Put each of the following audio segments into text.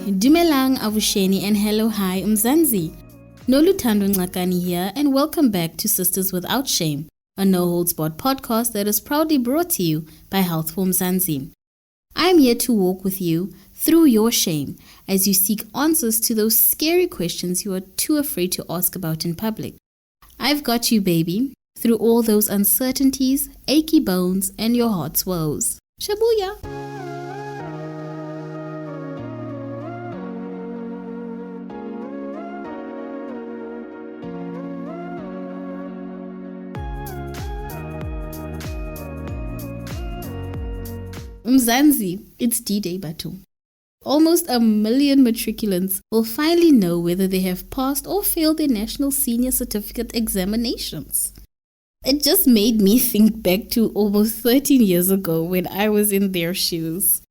Dumelang Avusheni and hello hi Mzansi. Noluthando Nxakani here and welcome back to Sisters Without Shame, a no-holds-barred podcast that is proudly brought to you by Healthful Mzansi. I'm here to walk with you through your shame as you seek answers to those scary questions you are too afraid to ask about in public. I've got you, baby, through all those uncertainties, achy bones, and your heart's woes. Shabuya! Mzansi, it's D-Day Batu. Almost 1 million matriculants will finally know whether they have passed or failed their National Senior Certificate examinations. It just made me think back to almost 13 years ago when I was in their shoes.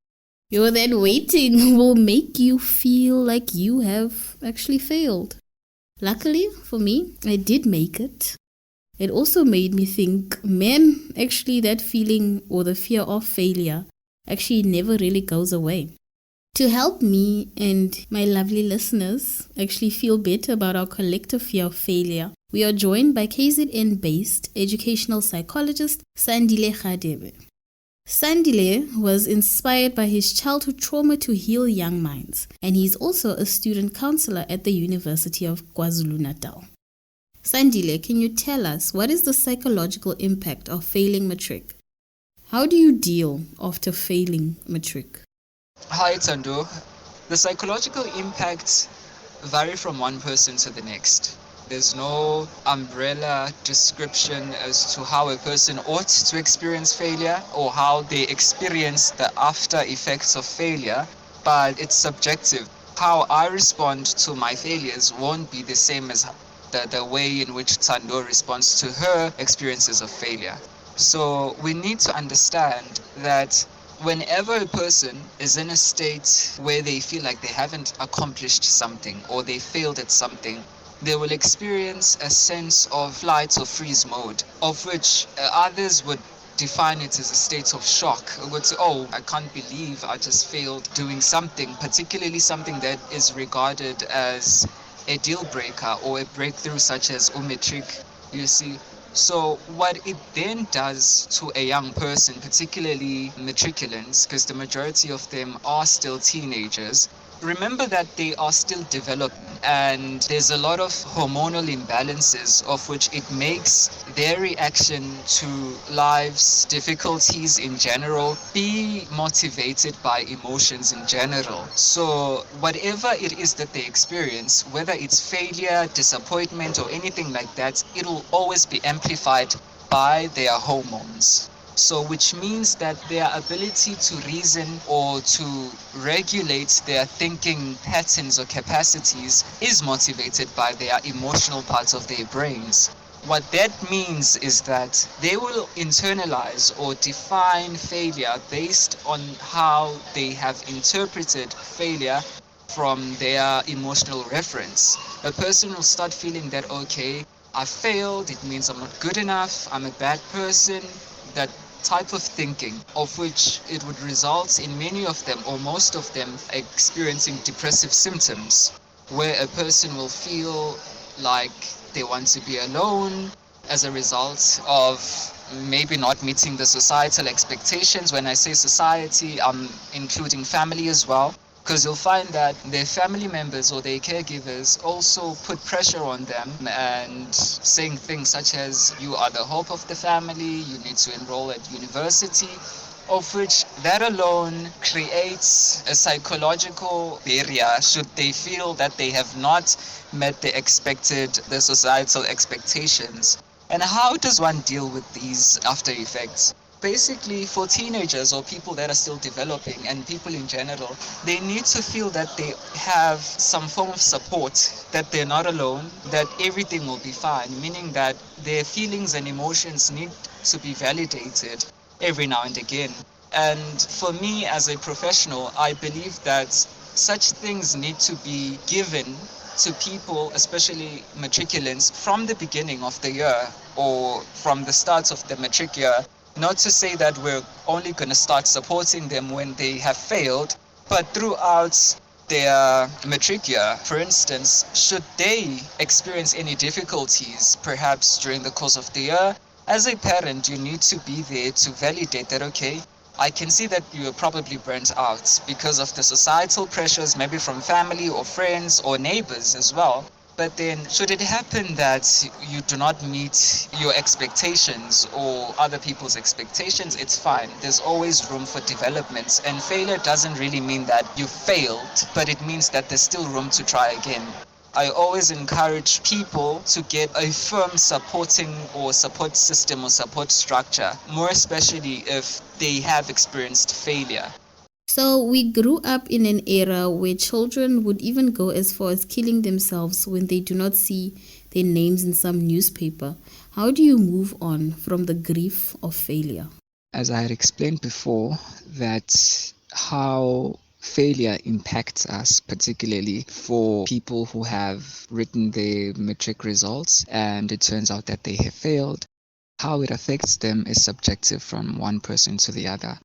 That waiting will make you feel like you have actually failed. Luckily for me, I did make it. It also made me think, man, actually that feeling or the fear of failure actually never really goes away. To help me and my lovely listeners actually feel better about our collective fear of failure, we are joined by KZN-based educational psychologist Sandile Radebe. Sandile was inspired by his childhood trauma to heal young minds, and he's also a student counselor at the University of KwaZulu-Natal. Sandile, can you tell us what is the psychological impact of failing matric? How do you deal after failing matric? Hi, Tando. The psychological impacts vary from one person to the next. There's no umbrella description as to how a person ought to experience failure or how they experience the after effects of failure, but it's subjective. How I respond to my failures won't be the same as the way in which Tando responds to her experiences of failure. So we need to understand that whenever a person is in a state where they feel like they haven't accomplished something or they failed at something, they will experience a sense of flight or freeze mode, of which others would define it as a state of shock. Would say, oh, I can't believe I just failed doing something, particularly something that is regarded as a deal breaker or a breakthrough such as matric, you see. So what it then does to a young person, particularly matriculants, because the majority of them are still teenagers, remember that they are still developing and there's a lot of hormonal imbalances of which it makes their reaction to life's difficulties in general be motivated by emotions in general. So whatever it is that they experience, whether it's failure, disappointment or anything like that, it'll always be amplified by their hormones. So which means that their ability to reason or to regulate their thinking patterns or capacities is motivated by their emotional parts of their brains. What that means is that they will internalize or define failure based on how they have interpreted failure from their emotional reference. A person will start feeling that, okay, I failed, it means I'm not good enough, I'm a bad person. That type of thinking, of which it would result in many of them or most of them experiencing depressive symptoms, where a person will feel like they want to be alone as a result of maybe not meeting the societal expectations. When I say society, I'm including family as well. Because you'll find that their family members or their caregivers also put pressure on them and saying things such as, you are the hope of the family, you need to enroll at university, of which that alone creates a psychological barrier should they feel that they have not met the societal expectations. And how does one deal with these after effects? Basically, for teenagers or people that are still developing and people in general, they need to feel that they have some form of support, that they're not alone, that everything will be fine, meaning that their feelings and emotions need to be validated every now and again. And for me as a professional, I believe that such things need to be given to people, especially matriculants, from the beginning of the year or from the start of the matric year. Not to say that we're only going to start supporting them when they have failed, but throughout their matric year, for instance, should they experience any difficulties, perhaps during the course of the year, as a parent, you need to be there to validate that, okay, I can see that you are probably burnt out because of the societal pressures, maybe from family or friends or neighbors as well. But then, should it happen that you do not meet your expectations or other people's expectations, it's fine. There's always room for development. And failure doesn't really mean that you failed, but it means that there's still room to try again. I always encourage people to get a firm supporting or support system or support structure, more especially if they have experienced failure. So we grew up in an era where children would even go as far as killing themselves when they do not see their names in some newspaper. How do you move on from the grief of failure? As I had explained before, that how failure impacts us, particularly for people who have written their matric results and it turns out that they have failed, how it affects them is subjective from one person to the other.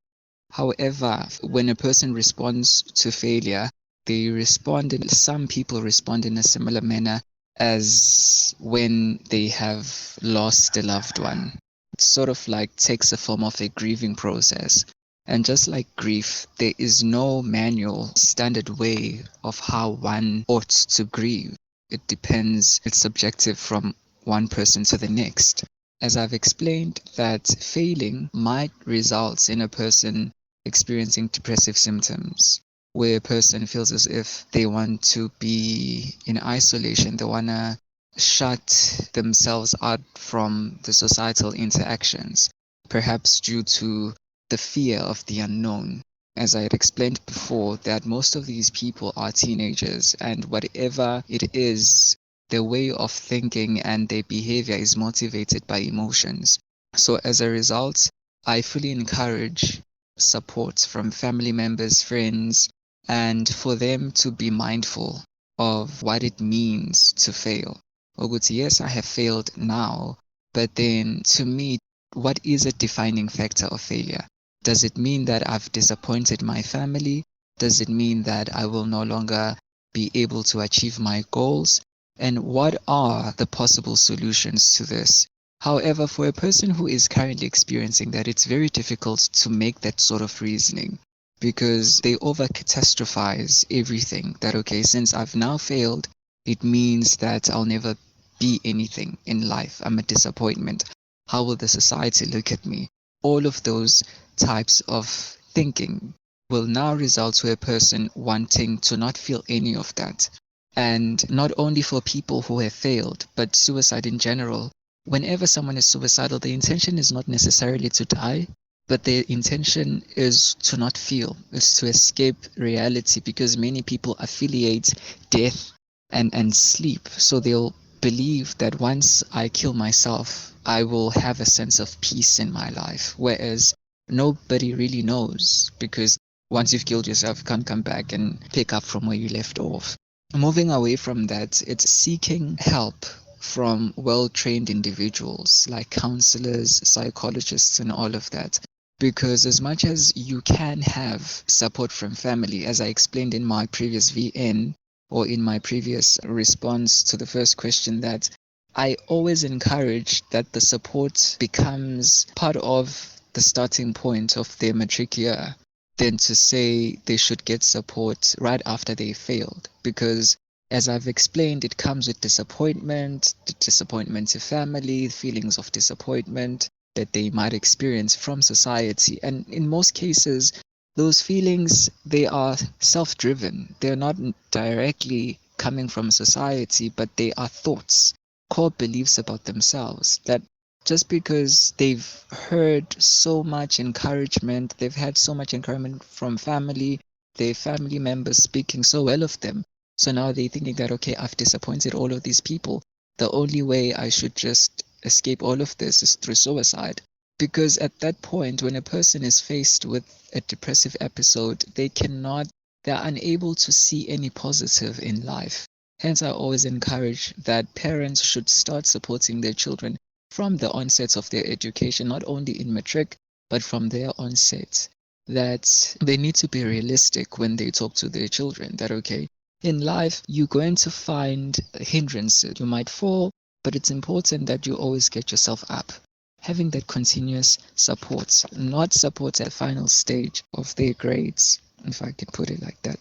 However, when a person responds to failure, some people respond in a similar manner as when they have lost a loved one. It sort of like takes the form of a grieving process. And just like grief, there is no manual standard way of how one ought to grieve. It depends, it's subjective from one person to the next. As I've explained, that failing might result in a person experiencing depressive symptoms, where a person feels as if they want to be in isolation, they want to shut themselves out from the societal interactions, perhaps due to the fear of the unknown. As I had explained before, that most of these people are teenagers, and whatever it is, their way of thinking and their behavior is motivated by emotions. So as a result, I fully encourage support from family members, friends, and for them to be mindful of what it means to fail. Oguti, yes, I have failed now, but then to me, what is a defining factor of failure? Does it mean that I've disappointed my family? Does it mean that I will no longer be able to achieve my goals? And what are the possible solutions to this? However, for a person who is currently experiencing that, it's very difficult to make that sort of reasoning because they over-catastrophize everything. That, okay, since I've now failed, it means that I'll never be anything in life. I'm a disappointment. How will the society look at me? All of those types of thinking will now result to a person wanting to not feel any of that. And not only for people who have failed, but suicide in general. Whenever someone is suicidal, the intention is not necessarily to die, but the intention is to not feel, is to escape reality, because many people affiliate death and sleep. So they'll believe that once I kill myself, I will have a sense of peace in my life, whereas nobody really knows, because once you've killed yourself, you can't come back and pick up from where you left off. Moving away from that, it's seeking help from well-trained individuals like counselors, psychologists, and all of that. Because as much as you can have support from family, as I explained in my previous VN or in my previous response to the first question, that I always encourage that the support becomes part of the starting point of their matric year, than to say they should get support right after they failed. Because as I've explained, it comes with disappointment to family, feelings of disappointment that they might experience from society. And in most cases, those feelings, they are self-driven. They're not directly coming from society, but they are thoughts, core beliefs about themselves, that just because they've heard so much encouragement, they've had so much encouragement from family, their family members speaking so well of them. So now they're thinking that, okay, I've disappointed all of these people. The only way I should just escape all of this is through suicide. Because at that point, when a person is faced with a depressive episode, they're unable to see any positive in life. Hence, I always encourage that parents should start supporting their children from the onset of their education, not only in matric, but from their onset. that they need to be realistic when they talk to their children. That, okay, in life, you're going to find hindrances. You might fall, but it's important that you always get yourself up. Having that continuous support, not support at the final stage of their grades, if I can put it like that.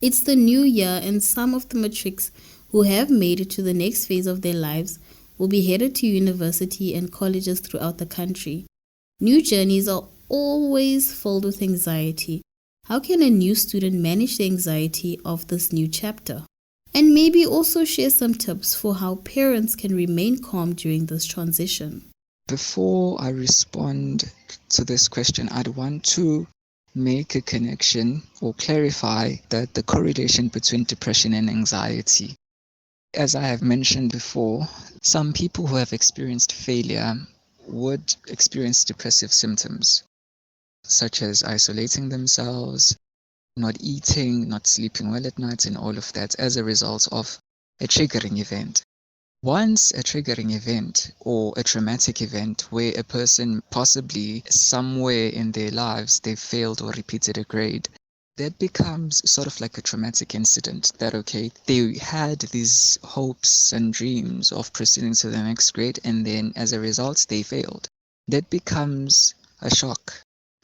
It's the new year, and some of the matrics who have made it to the next phase of their lives will be headed to university and colleges throughout the country. New journeys are always filled with anxiety. How can a new student manage the anxiety of this new chapter? And maybe also share some tips for how parents can remain calm during this transition. Before I respond to this question, I'd want to make a connection or clarify that the correlation between depression and anxiety. As I have mentioned before, some people who have experienced failure would experience depressive symptoms, such as isolating themselves, not eating, not sleeping well at night, and all of that as a result of a triggering event. Once a triggering event or a traumatic event where a person possibly somewhere in their lives they failed or repeated a grade, that becomes sort of like a traumatic incident that, okay, they had these hopes and dreams of proceeding to the next grade, and then as a result they failed. That becomes a shock.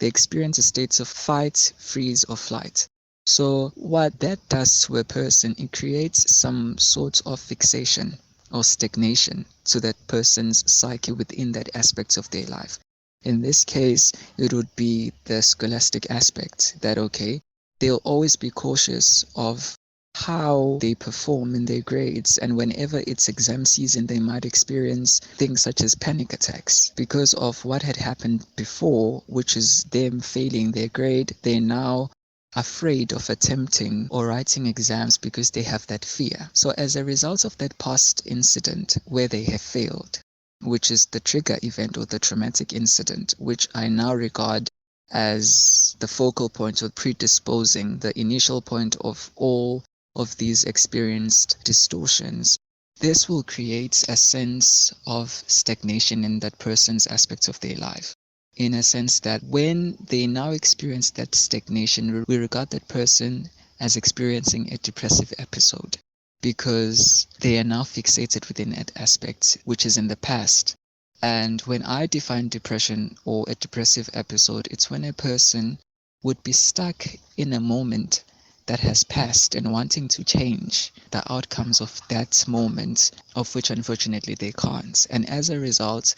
They experience a state of fight, freeze, or flight. So what that does to a person, it creates some sort of fixation or stagnation to that person's psyche within that aspect of their life. In this case, it would be the scholastic aspect that, okay, they'll always be cautious of how they perform in their grades, and whenever it's exam season, they might experience things such as panic attacks because of what had happened before, which is them failing their grade. They're now afraid of attempting or writing exams because they have that fear. So as a result of that past incident where they have failed, which is the trigger event or the traumatic incident, which I now regard as the focal point or predisposing, the initial point of all of these experienced distortions, this will create a sense of stagnation in that person's aspects of their life. In a sense that when they now experience that stagnation, we regard that person as experiencing a depressive episode because they are now fixated within that aspect, which is in the past. And when I define depression or a depressive episode, it's when a person would be stuck in a moment that has passed and wanting to change the outcomes of that moment, of which unfortunately they can't. And as a result,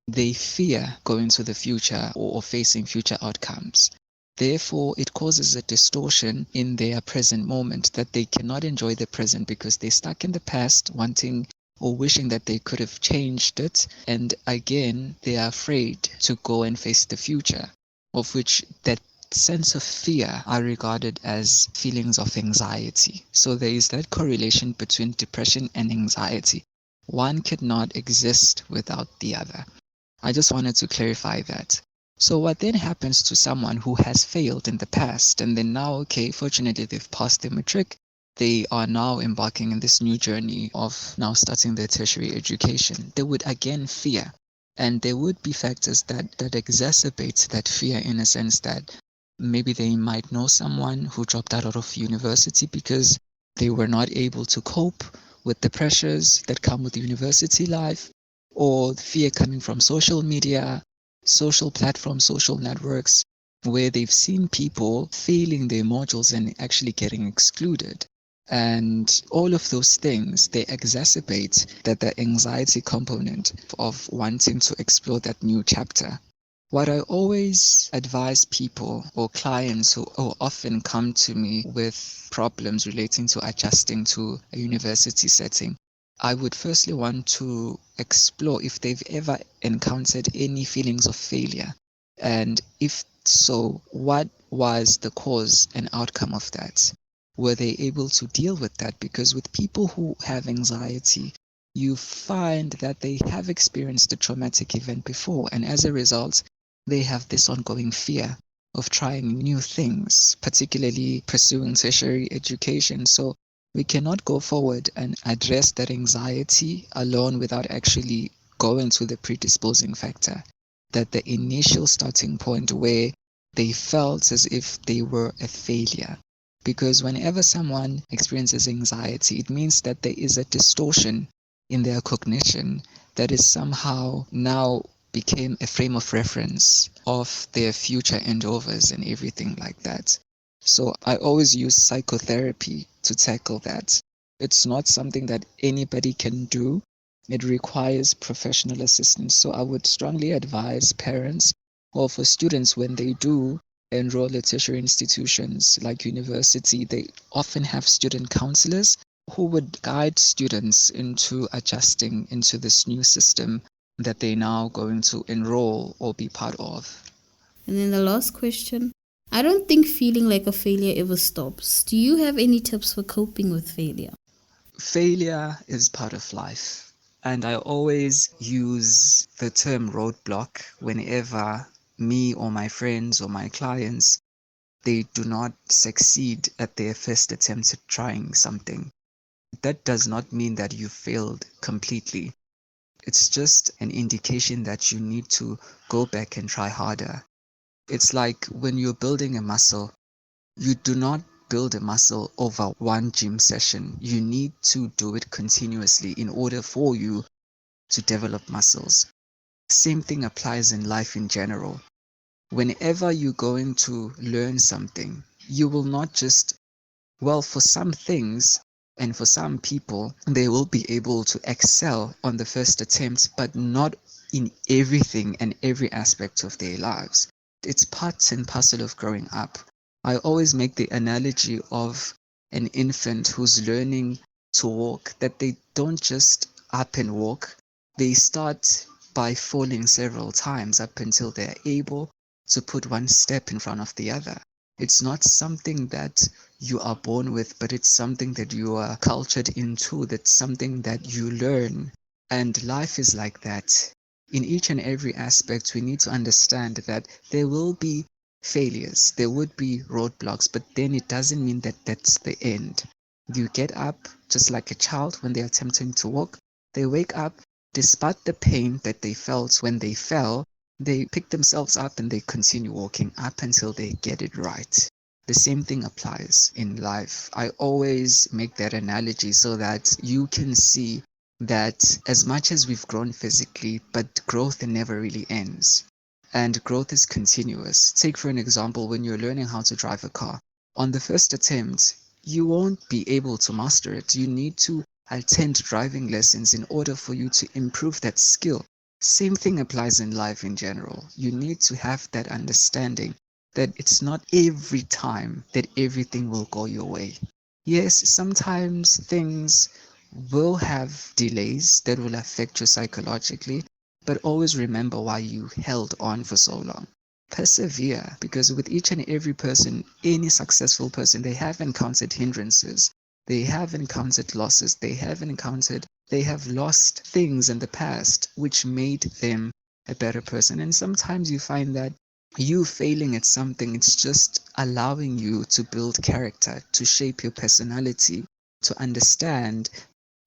they fear going to the future or facing future outcomes. Therefore, it causes a distortion in their present moment that they cannot enjoy the present because they're stuck in the past, wanting or wishing that they could have changed it. And again, they are afraid to go and face the future, of which that sense of fear are regarded as feelings of anxiety. So there is that correlation between depression and anxiety. One cannot exist without the other. I just wanted to clarify that. So what then happens to someone who has failed in the past and then now, okay, fortunately they've passed their matric, they are now embarking in this new journey of now starting their tertiary education. They would again fear, and there would be factors that exacerbate that fear in a sense that maybe they might know someone who dropped out of university because they were not able to cope with the pressures that come with university life, or fear coming from social media, social platforms, social networks, where they've seen people failing their modules and actually getting excluded. And all of those things, they exacerbate the anxiety component of wanting to explore that new chapter. What I always advise people or clients who often come to me with problems relating to adjusting to a university setting, I would firstly want to explore if they've ever encountered any feelings of failure. And if so, what was the cause and outcome of that? Were they able to deal with that? Because with people who have anxiety, you find that they have experienced a traumatic event before, and as a result, they have this ongoing fear of trying new things, particularly pursuing tertiary education. So we cannot go forward and address that anxiety alone without actually going to the predisposing factor, that the initial starting point where They felt as if they were a failure. Because whenever someone experiences anxiety, it means that there is a distortion in their cognition that is somehow now became a frame of reference of their future endeavors and everything like that. So I always use psychotherapy to tackle that. It's not something that anybody can do. It requires professional assistance. So I would strongly advise parents or for students when they do enroll at tertiary institutions like university, they often have student counselors who would guide students into adjusting into this new system that they're now going to enroll or be part of. And then the last question. I don't think feeling like a failure ever stops. Do you have any tips for coping with failure? Failure is part of life. And I always use the term roadblock whenever me or my friends or my clients, they do not succeed at their first attempt at trying something. That does not mean that you failed completely. It's just an indication that you need to go back and try harder. It's like when you're building a muscle, you do not build a muscle over one gym session. You need to do it continuously in order for you to develop muscles. Same thing applies in life in general. Whenever you're going to learn something, you will not just, well, for some things and for some people, they will be able to excel on the first attempt, but not in everything and every aspect of their lives. It's part and parcel of growing up. I always make the analogy of an infant who's learning to walk, that they don't just up and walk. They start by falling several times up until they're able to put one step in front of the other. It's not something that you are born with, but it's something that you are cultured into. That's something that you learn. And life is like that. In each and every aspect, we need to understand that there will be failures, there would be roadblocks, but then it doesn't mean that that's the end. You get up just like a child when they're attempting to walk. They wake up despite the pain that they felt when they fell. They pick themselves up and they continue walking up until they get it right. The same thing applies in life. I always make that analogy so that you can see that as much as we've grown physically, but growth never really ends. And growth is continuous. Take for an example, when you're learning how to drive a car. On the first attempt, you won't be able to master it. You need to attend driving lessons in order for you to improve that skill. Same thing applies in life in general. You need to have that understanding that it's not every time that everything will go your way. Yes, sometimes things will have delays that will affect you psychologically, but always remember why you held on for so long. Persevere, because with each and every person, any successful person, they have encountered hindrances. They have encountered losses. They have lost things in the past which made them a better person. And sometimes you find that you failing at something, it's just allowing you to build character, to shape your personality, to understand.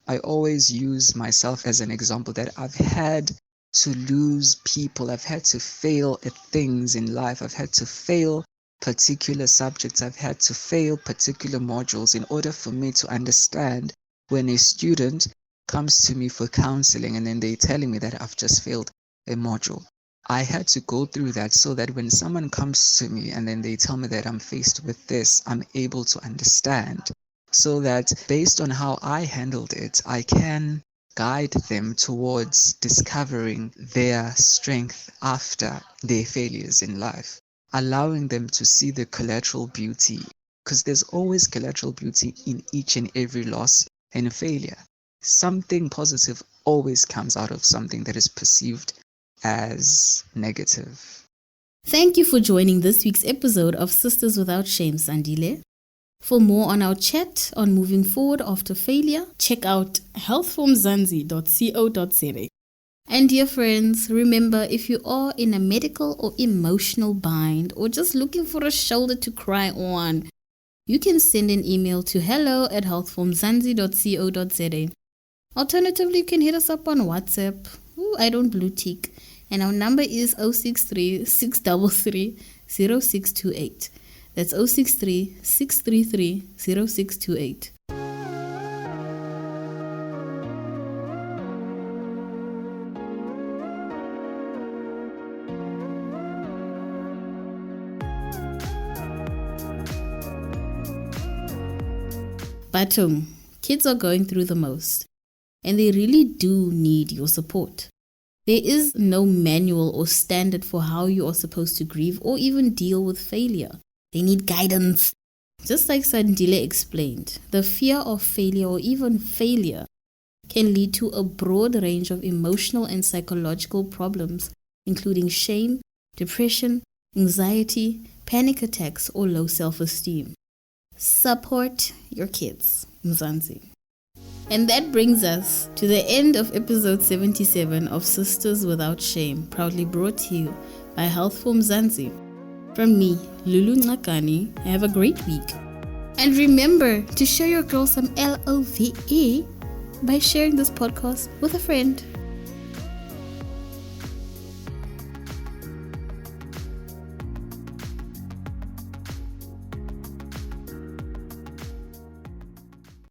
I always use myself as an example that I've had to lose people. I've had to fail at things in life. I've had to fail particular subjects. I've had to fail particular modules in order for me to understand when a student comes to me for counseling and then they're telling me that I've just failed a module. I had to go through that so that when someone comes to me and then they tell me that I'm faced with this, I'm able to understand. So that based on how I handled it, I can guide them towards discovering their strength after their failures in life, allowing them to see the collateral beauty, because there's always collateral beauty in each and every loss and failure. Something positive always comes out of something that is perceived as negative. Thank you for joining this week's episode of Sisters Without Shame, Sandile. For more on our chat on moving forward after failure, check out healthformzansi.co.za. And dear friends, remember, if you are in a medical or emotional bind or just looking for a shoulder to cry on, you can send an email to hello@healthformzansi.co.za. Alternatively, you can hit us up on WhatsApp. I don't blue tick. And our number is 063 633 0628. That's 063 633 0628. But kids are going through the most, and they really do need your support. There is no manual or standard for how you are supposed to grieve or even deal with failure. They need guidance. Just like Sandile explained, the fear of failure or even failure can lead to a broad range of emotional and psychological problems, including shame, depression, anxiety, panic attacks, or low self-esteem. Support your kids, Mzansi. And that brings us to the end of episode 77 of Sisters Without Shame, proudly brought to you by Health for Mzansi. From me, Lulu Ngakani, have a great week. And remember to show your girl some LOVE by sharing this podcast with a friend.